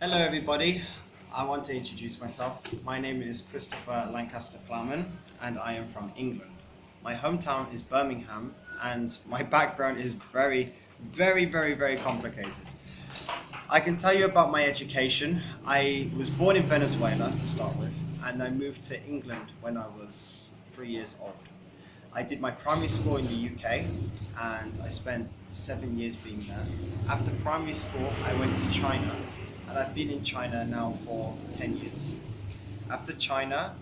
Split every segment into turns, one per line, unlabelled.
Hello everybody, I want to introduce myself. My name is Christopher Lancaster Plowman and I am from England. My hometown is Birmingham and my background is very complicated. I can tell you about my education. I was born in Venezuela to start with and I moved to England when I was 3 years old. I did my primary school in the UK and I spent 7 years being there. After primary school, I went to China and I've been in China now for 10 years. After China,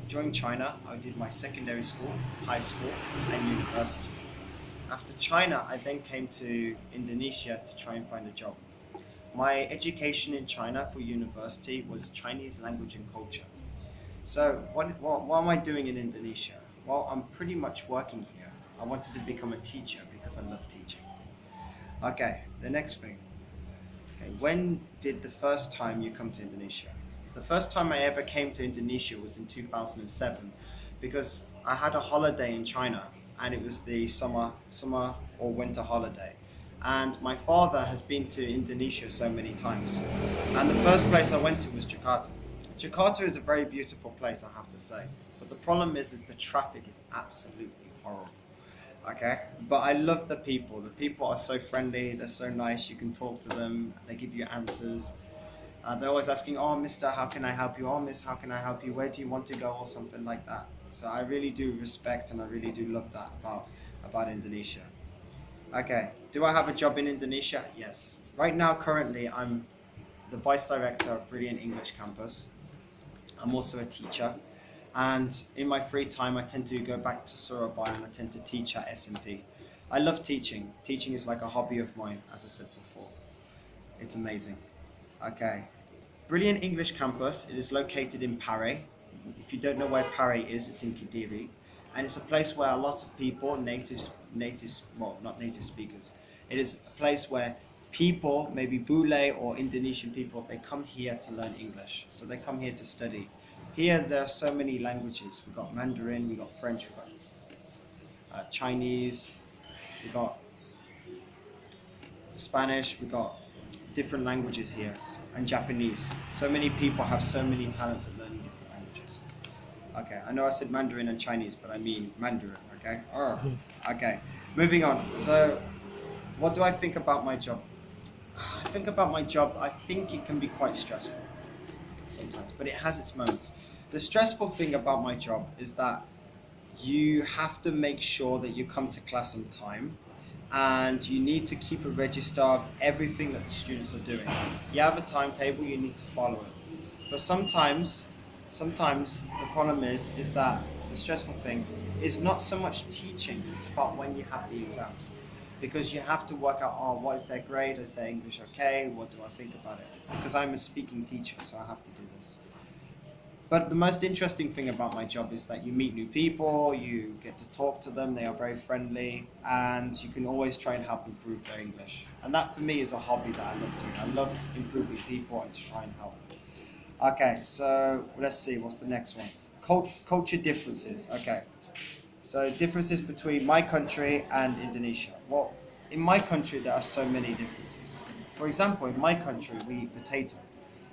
during China, I did my secondary school, high school, and university. After China, I then came to Indonesia to try and find a job. My education in China for university was Chinese language and culture. So what am I doing in Indonesia? Well, I'm pretty much working here. I wanted to become a teacher because I love teaching. Okay, the next thing. Okay, when did the first time you come to Indonesia? The first time I ever came to Indonesia was in 2007 because I had a holiday in China and it was the summer or winter holiday. And my father has been to Indonesia so many times. And the first place I went to was Jakarta. Jakarta is a very beautiful place, I have to say. But the problem is the traffic is absolutely horrible. Okay, but I love the people. The people are so friendly, they're so nice, you can talk to them, they give you answers. They're always asking, oh mister, how can I help you? Oh miss, how can I help you? Where do you want to go? Or something like that. So I really do respect and I really do love that about Indonesia. Okay, do I have a job in Indonesia? Yes. Right now, currently, I'm the Vice Director of Brilliant English Campus. I'm also a teacher. And in my free time, I tend to go back to Surabaya and I tend to teach at SMP. I love teaching. Teaching is like a hobby of mine, as I said before. It's amazing. Okay. Brilliant English Campus. It is located in Pare. If you don't know where Pare is, it's in Kediri. And it's a place where a lot of people, well, not native speakers. It is a place where people, maybe Bule or Indonesian people, they come here to learn English. So they come here to study. Here there are so many languages. We've got Mandarin, we've got French, we've got Chinese, we've got Spanish, we've got different languages here, and Japanese. So many people have so many talents at learning different languages. Okay, I know I said Mandarin and Chinese, but I mean Mandarin, okay? Okay, moving on. So, what do I think about my job? I think about my job, I think it can be quite stressful sometimes, but it has its moments. The stressful thing about my job is that you have to make sure that you come to class on time and you need to keep a register of everything that the students are doing. You have a timetable, you need to follow it. But sometimes the problem is that the stressful thing is not so much teaching, it's about when you have the exams. Because you have to work out, oh, what is their grade? Is their English okay? What do I think about it? Because I'm a speaking teacher, so I have to do this. But the most interesting thing about my job is that you meet new people, you get to talk to them, they are very friendly, and you can always try and help improve their English. And that for me is a hobby that I love doing. I love improving people and try and help them. Okay, so let's see, what's the next one? Culture differences. Okay. So differences between my country and Indonesia. Well, in my country there are so many differences. For example, in my country we eat potato,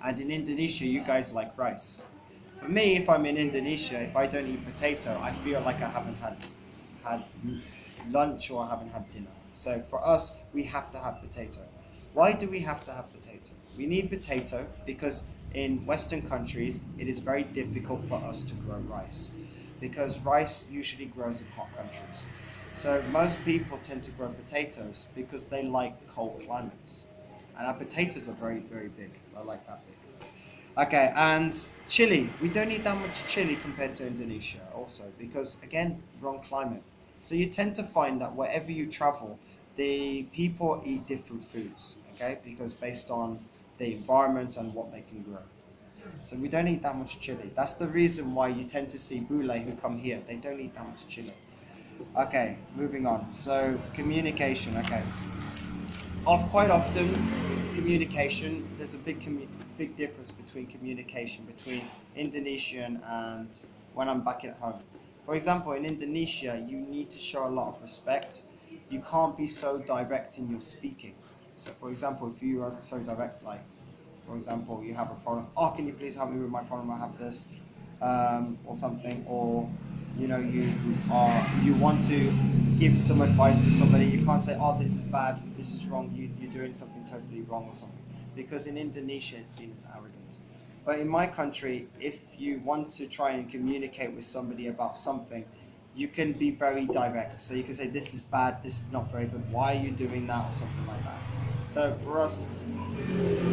and in Indonesia you guys like rice. For me, if I'm in Indonesia, if I don't eat potato, I feel like I haven't had lunch or I haven't had dinner. So for us, we have to have potato. Why do we have to have potato? We need potato because in Western countries it is very difficult for us to grow rice, because rice usually grows in hot countries. So most people tend to grow potatoes because they like cold climates. And our potatoes are very big. I like that big. Okay, and chili. We don't eat that much chili compared to Indonesia also because, again, wrong climate. So you tend to find that wherever you travel, the people eat different foods, okay, because based on the environment and what they can grow. So we don't eat that much chili. That's the reason why you tend to see bule who come here. They don't eat that much chili. Okay, moving on. So communication. Okay. Quite often, communication. There's a big difference between communication between Indonesian and when I'm back at home. For example, in Indonesia, you need to show a lot of respect. You can't be so direct in your speaking. So, for example, if you are so direct, like For example, you have a problem. Oh, can you please help me with my problem? I have this, or something. Or you want to give some advice to somebody. You can't say, oh, this is bad, this is wrong. You're doing something totally wrong or something. Because in Indonesia, it's seen as arrogant. But in my country, if you want to try and communicate with somebody about something, you can be very direct. So you can say, this is bad, this is not very good, why are you doing that, or something like that. So for us,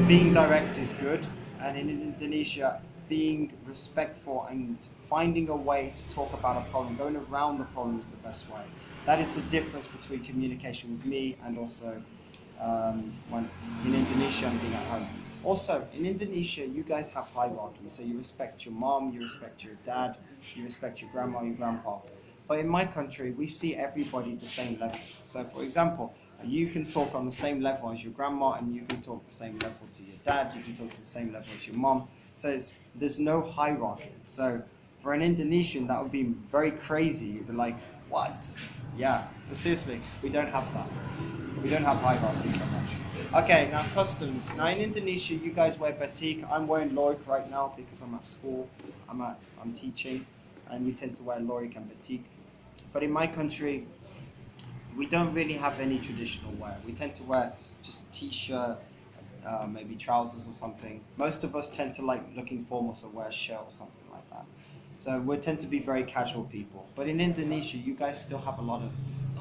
being direct is good, and in Indonesia, being respectful and finding a way to talk about a problem, going around the problem is the best way. That is the difference between communication with me and also when in Indonesia and being at home. Also, in Indonesia, you guys have hierarchy, so you respect your mom, you respect your dad, you respect your grandma, your grandpa. But in my country, we see everybody the same level. So, for example, you can talk on the same level as your grandma, and you can talk the same level to your dad, you can talk to the same level as your mom. So there's no hierarchy. So for an Indonesian, that would be very crazy. You'd be like, what? Yeah, but seriously, we don't have that. We don't have hierarchy so much. Okay, now customs. Now in Indonesia, you guys wear batik. I'm wearing lorik right now because I'm at school. I'm teaching, and we tend to wear lorik and batik. But in my country, we don't really have any traditional wear. We tend to wear just a t-shirt, maybe trousers or something. Most of us tend to like looking formal, so wear a shirt or something like that. So we tend to be very casual people. But in Indonesia, you guys still have a lot of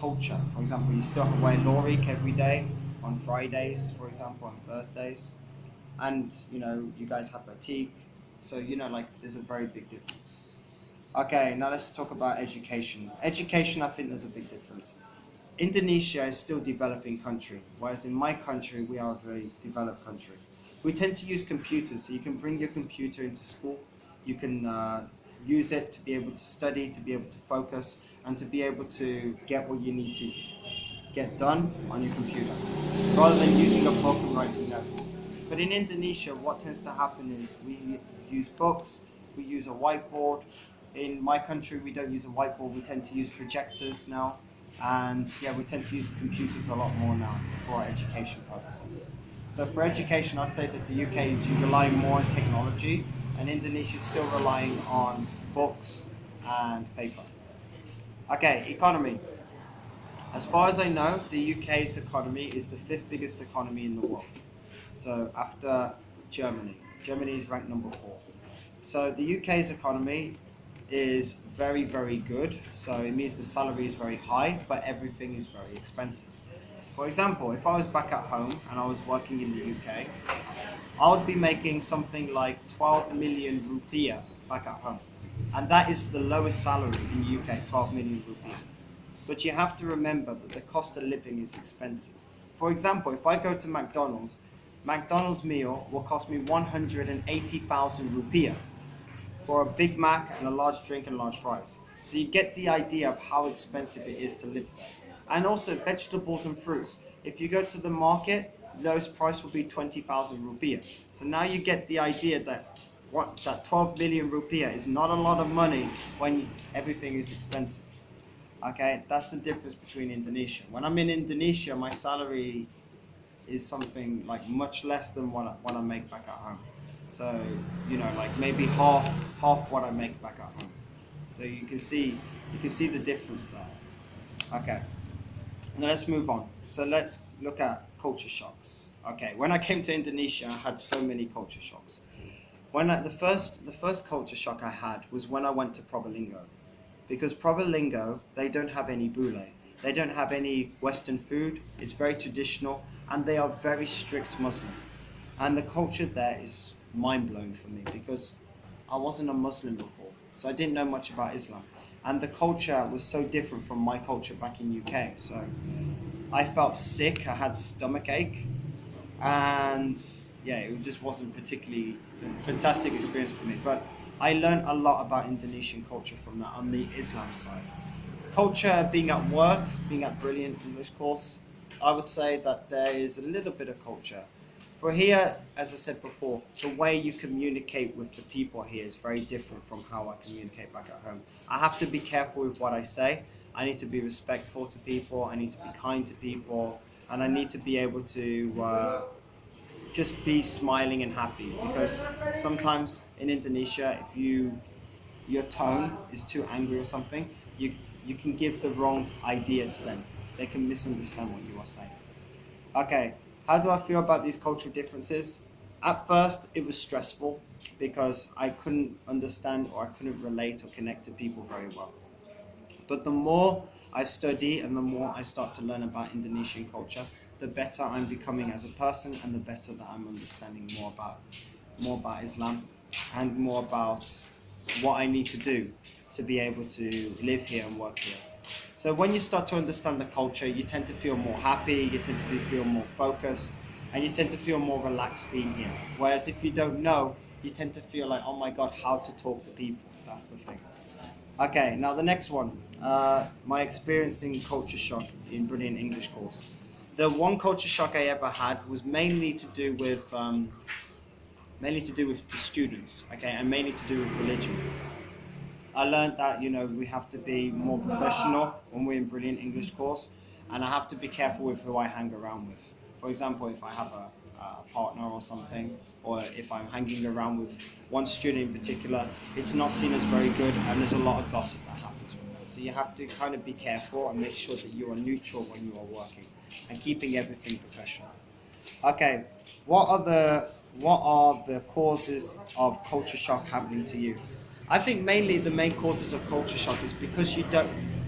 culture. For example, you still wear lorik every day, on Fridays, for example, on Thursdays. And, you guys have batik. So, like, there's a very big difference. Okay, now let's talk about education. Education, I think there's a big difference. Indonesia is still a developing country, whereas in my country, we are a very developed country. We tend to use computers, so you can bring your computer into school. You can use it to be able to study, to be able to focus, and to be able to get what you need to get done on your computer, rather than using a book and writing notes. But in Indonesia, what tends to happen is we use books, we use a whiteboard. In my country, we don't use a whiteboard, we tend to use projectors now. And yeah, we tend to use computers a lot more now for our education purposes. So for education, I'd say that the UK is relying more on technology, and Indonesia is still relying on books and paper. Okay, economy. As far as I know, the UK's economy is the 5th biggest economy in the world. So after Germany. Germany is ranked number 4. So the UK's economy is very, very good. So it means the salary is very high, but everything is very expensive. For example, if I was back at home and I was working in the UK, I would be making something like 12 million rupiah back at home. And that is the lowest salary in the UK, 12 million rupiah. But you have to remember that the cost of living is expensive. For example, if I go to McDonald's meal will cost me 180,000 rupiah for a Big Mac and a large drink and large fries. So you get the idea of how expensive it is to live there. And also vegetables and fruits. If you go to the market, lowest price will be 20,000 rupiah. So now you get the idea that 12 million rupiah is not a lot of money when everything is expensive. Okay, that's the difference between Indonesia. When I'm in Indonesia, my salary is something like much less than what I make back at home. So, like maybe half what I make back at home. So you can see the difference there. Okay, now let's move on. So let's look at culture shocks. Okay, when I came to Indonesia, I had so many culture shocks. The first culture shock I had was when I went to Probolinggo. Because Probolinggo, they don't have any bule. They don't have any Western food. It's very traditional, and they are very strict Muslim. And the culture there is mind-blowing for me because I wasn't a Muslim before, so I didn't know much about Islam. And the culture was so different from my culture back in UK. So I felt sick, I had stomach ache, and yeah, it just wasn't particularly a fantastic experience for me. But I learned a lot about Indonesian culture from that on the Islam side. Culture, being at work, being at brilliant English course, I would say that there is a little bit of culture. For here, as I said before, the way you communicate with the people here is very different from how I communicate back at home. I have to be careful with what I say. I need to be respectful to people. I need to be kind to people. And I need to be able to just be smiling and happy, because sometimes in Indonesia, if your tone is too angry or something, you can give the wrong idea to them. They can misunderstand what you are saying. Okay, how do I feel about these cultural differences? At first, it was stressful because I couldn't understand or I couldn't relate or connect to people very well. But the more I study and the more I start to learn about Indonesian culture, the better I'm becoming as a person, and the better that I'm understanding more about Islam and more about what I need to do to be able to live here and work here. So when you start to understand the culture, you tend to feel more happy, you tend to feel more focused, and you tend to feel more relaxed being here. Whereas if you don't know, you tend to feel like, oh my God, how to talk to people. That's the thing. Okay, now the next one. My experiencing culture shock in Brilliant English course. The one culture shock I ever had was mainly to do with the students, okay, and mainly to do with religion. I learned that we have to be more professional when we're in Brilliant English course, and I have to be careful with who I hang around with. For example, if I have a partner or something, or if I'm hanging around with one student in particular, it's not seen as very good, and there's a lot of gossip that happens from that. So you have to kind of be careful and make sure that you are neutral when you are working and keeping everything professional. Okay, what are the causes of culture shock happening to you? I think mainly the main causes of culture shock is because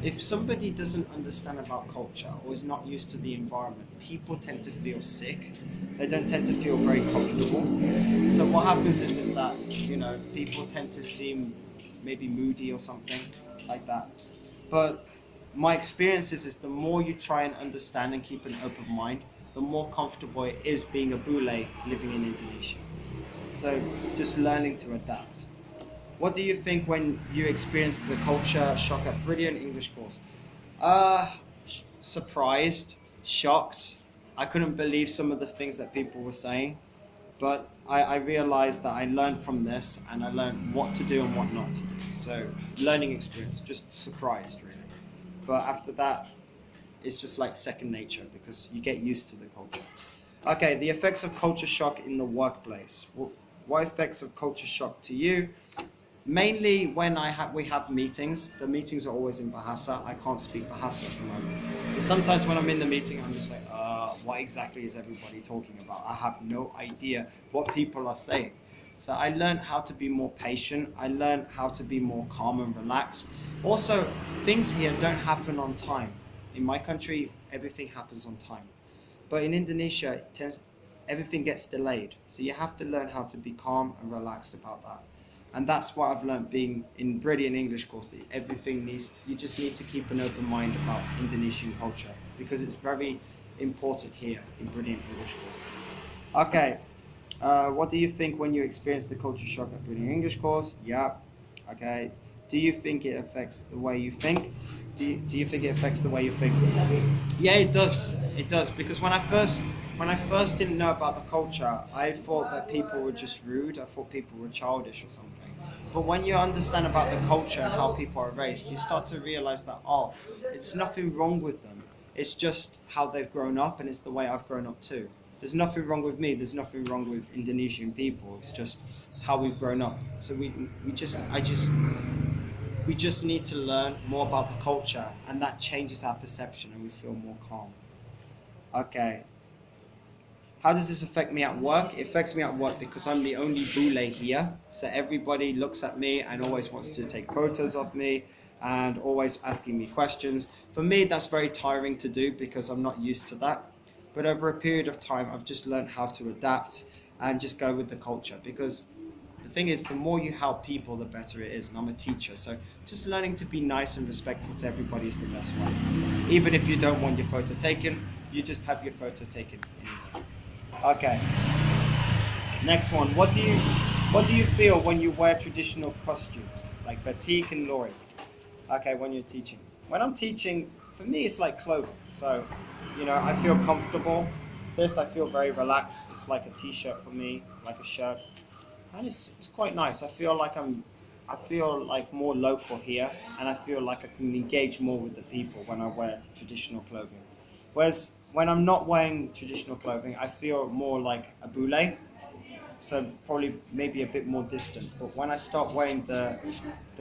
if somebody doesn't understand about culture or is not used to the environment, people tend to feel sick. They don't tend to feel very comfortable. So what happens is that, people tend to seem maybe moody or something like that. But my experience is the more you try and understand and keep an open mind, the more comfortable it is being a bule living in Indonesia. So just learning to adapt. What do you think when you experienced the culture shock at Brilliant English course? Uh, Surprised, shocked. I couldn't believe some of the things that people were saying, but I realized that I learned from this, and I learned what to do and what not to do. So learning experience, just surprised really. But after that, it's just like second nature because you get used to the culture. Okay, the effects of culture shock in the workplace. What effects of culture shock to you? Mainly when we have meetings. The meetings are always in Bahasa. I can't speak Bahasa at the moment. So sometimes when I'm in the meeting, I'm just like, what exactly is everybody talking about? I have no idea what people are saying. So I learned how to be more patient. I learned how to be more calm and relaxed. Also, things here don't happen on time. In my country, everything happens on time. But in Indonesia, everything gets delayed. So you have to learn how to be calm and relaxed about that. And that's what I've learned being in Brilliant English course, that you just need to keep an open mind about Indonesian culture because it's very important here in Brilliant English course. Okay, what do you think when you experience the culture shock at Brilliant English course? Yeah, okay. Do you think it affects the way you think? Do you think it affects the way you think? Yeah, it does. It does because when I first didn't know about the culture, I thought that people were just rude. I thought people were childish or something. But when you understand about the culture and how people are raised, you start to realize that it's nothing wrong with them. It's just how they've grown up, and it's the way I've grown up too. There's nothing wrong with me. There's nothing wrong with Indonesian people. It's just how we've grown up. So we just need to learn more about the culture, and that changes our perception, and we feel more calm. Okay. How does this affect me at work? It affects me at work because I'm the only bule here. So everybody looks at me and always wants to take photos of me and always asking me questions. For me, that's very tiring to do because I'm not used to that. But over a period of time, I've just learned how to adapt and just go with the culture, because the thing is, the more you help people, the better it is. And I'm a teacher, so just learning to be nice and respectful to everybody is the best way. Even if you don't want your photo taken, you just have your photo taken anyway. Okay. Next one. What do you feel when you wear traditional costumes like batik and lori? Okay, when you're teaching. When I'm teaching, for me it's like clothing. So, I feel comfortable. This I feel very relaxed. It's like a t-shirt for me, like a shirt. And it's quite nice. I feel like more local here, and I feel like I can engage more with the people when I wear traditional clothing. Whereas when I'm not wearing traditional clothing, I feel more like a boule, so probably maybe a bit more distant. But when I start wearing the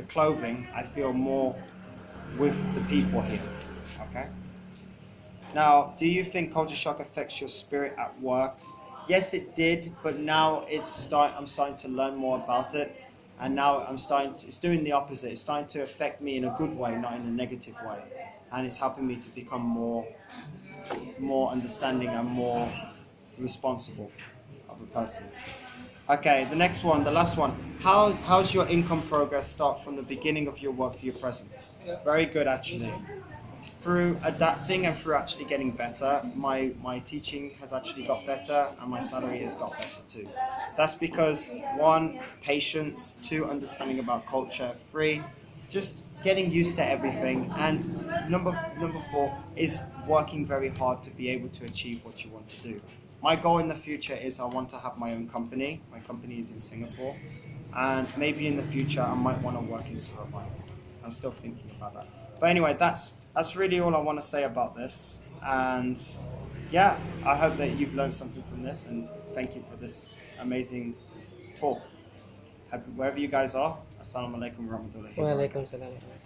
clothing, I feel more with the people here. Okay. Now, do you think culture shock affects your spirit at work? Yes, it did, but now I'm starting to learn more about it, and now it's doing the opposite. It's starting to affect me in a good way, not in a negative way, and it's helping me to become more understanding and more responsible of a person. Okay, the next one, the last one. How's your income progress start from the beginning of your work to your present? Very good, actually. Through adapting and through actually getting better, my teaching has actually got better and my salary has got better too. That's because one, patience, two, understanding about culture, three, just getting used to everything, and number four is working very hard to be able to achieve what you want to do. My goal in the future is I want to have my own company. My company is in Singapore, and maybe in the future I might want to work in Surabaya. I'm still thinking about that. But anyway, that's really all I want to say about this. And yeah, I hope that you've learned something from this, and thank you for this amazing talk. Wherever you guys are, Assalamu alaikum warahmatullahi wabarakatuh.
Waalaikumsalam warahmatullahi